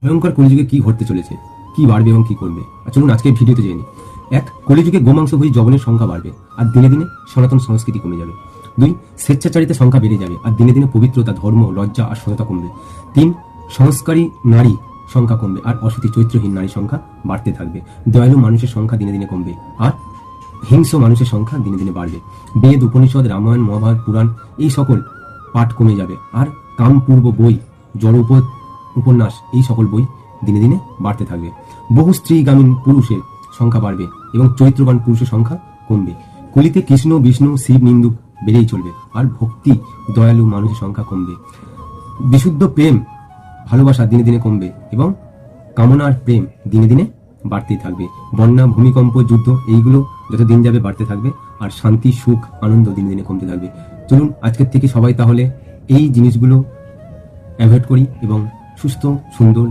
ভয়ঙ্কর কলিযুগে কি ঘটতে চলেছে, কি বাড়বে এবং কি করবে, আর চলুন আজকে ভিডিওতে জেনে নিই। 1. কলিযুগে গোমাংস ভোজী জবনের সংখ্যা বাড়বে আর দিনে দিনে সনাতন সংস্কৃতি কমে যাবে। 2. স্বেচ্ছাচারিতার সংখ্যা বেড়ে যাবে আর দিনে দিনে পবিত্রতা, ধর্ম, লজ্জা আর সততা কমবে। 3. সংস্কারী নারী সংখ্যা কমবে আর অসতী চরিত্রহীন নারী সংখ্যা বাড়তে থাকবে। দয়ালু মানুষের সংখ্যা দিনে দিনে কমবে আর হিংস্র মানুষের সংখ্যা দিনে দিনে বাড়বে। বেদ, উপনিষদ, রামায়ণ, মহাভারত, পুরাণ এই সকল পাঠ কমে যাবে আর কামপূর্ব বই, জড় উপন্যাস এই সকল বই দিনে দিনে বাড়তে থাকবে। বহু স্ত্রীগামী পুরুষের সংখ্যা বাড়বে এবং চরিত্রবান পুরুষের সংখ্যা কমবে। কলিতে কৃষ্ণ, বিষ্ণু, শিব নিন্দুক বেড়েই চলবে আর ভক্তি, দয়ালু মানুষের সংখ্যা কমবে। বিশুদ্ধ প্রেম, ভালোবাসা দিনে দিনে কমবে এবং কামনার প্রেম দিনে দিনে বাড়তেই থাকবে। বন্যা, ভূমিকম্প, যুদ্ধ এইগুলো যত দিন যাবে বাড়তে থাকবে আর শান্তি, সুখ, আনন্দ দিনে দিনে কমতে থাকবে। চলুন আজকের থেকে সবাই তাহলে এই জিনিসগুলো অ্যাভয়েড করি এবং সুস্থ সুন্দর